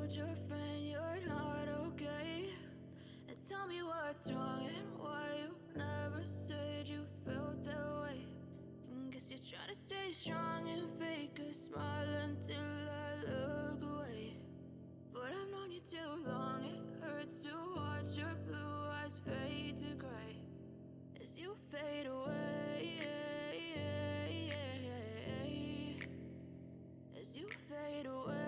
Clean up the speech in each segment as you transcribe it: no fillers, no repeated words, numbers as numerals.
told your friend you're not okay? And tell me what's wrong and why you never said you felt that way. And guess you're trying to stay strong and fake a smile until I look away. But I've known you too long, it hurts to watch your blue eyes fade to gray as you fade away, as you fade away.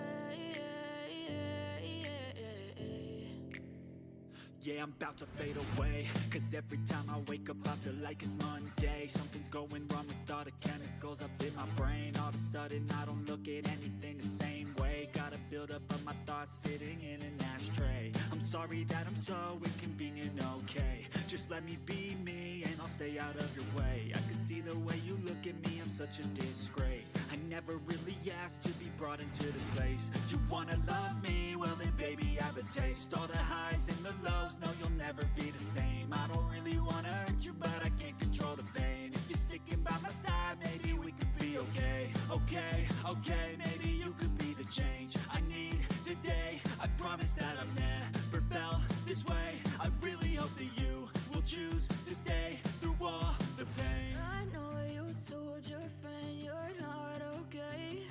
Yeah, I'm about to fade away, cause every time I wake up I feel like it's Monday. Something's going wrong with all the chemicals up in my brain. All of a sudden I don't look at anything the same way. Gotta build up of my thoughts sitting in an ashtray. I'm sorry that I'm so inconvenient, okay? Just let me be me and I'll stay out of your way. I can see the way you look at me, I'm such a disgrace. I never really asked to be brought into this place. You wanna love me? Well then baby I have a taste. All the highs and the lows, no you'll never be the same. I don't really wanna hurt you but I can't control the pain. If you're sticking by my side maybe we could be okay. Okay, maybe you could be the change I need today. I promise that I've never felt this way. I really hope that you will choose to stay through all the pain. I know you told your friend you're not okay.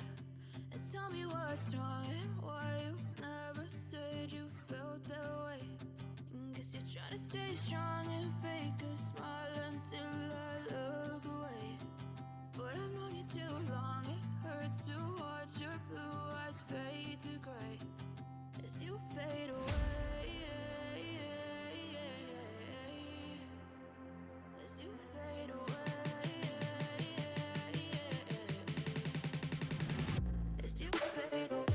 And tell me what's wrong and why you never said you felt that way. And guess you're trying to stay strong and fake a smile until I look away. But I've known you too long, it hurts to watch your blue eyes fade to gray as you fade away, as you fade away, as you fade away.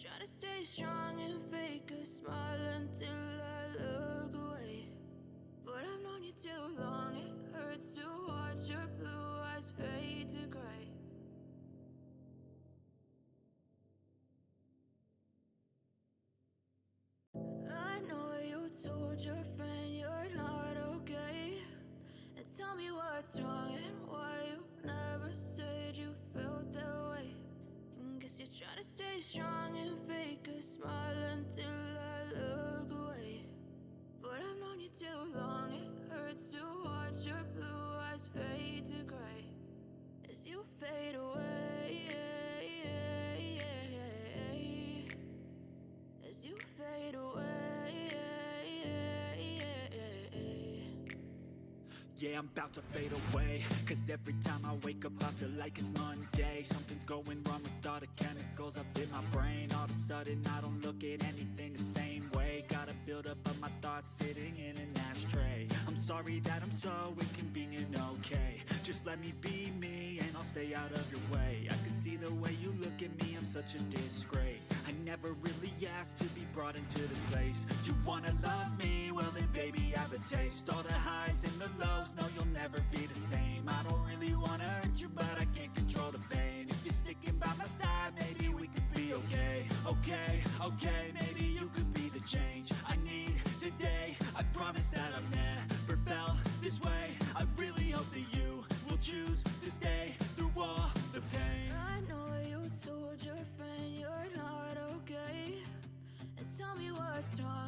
Try to stay strong and fake a smile until I look away. But I've known you too long, it hurts to watch your blue eyes fade to gray. I know you told your friend you're not okay. And tell me what's wrong and why you never said you felt that way. Guess you're trying to stay strong and fake a smile until I look away. But I've known you too long, it hurts to watch your blue eyes fade to gray as you fade away, as you fade away. Yeah, I'm about to fade away, cause every time I wake up I feel like it's Monday. Something's going wrong with all the chemicals up in my brain. All of a sudden I don't look at anything the same way. buildup of my thoughts sitting in an ashtray. I'm sorry that I'm so inconvenient, okay. Just let me be me and I'll stay out of your way. I can see the way you look at me, I'm such a disgrace. I never really asked to be brought into this place. You wanna love me? Well then baby, have a taste. All the highs and the lows, no you'll never be the same. I don't really wanna hurt you, but I can't control the pain. If you're sticking by my side, maybe we could be okay. Okay, okay, maybe you could be the change I need today. I promise that I've never felt this way. I really hope that you will choose to stay through all the pain. I know you told your friend you're not okay, and tell me what's wrong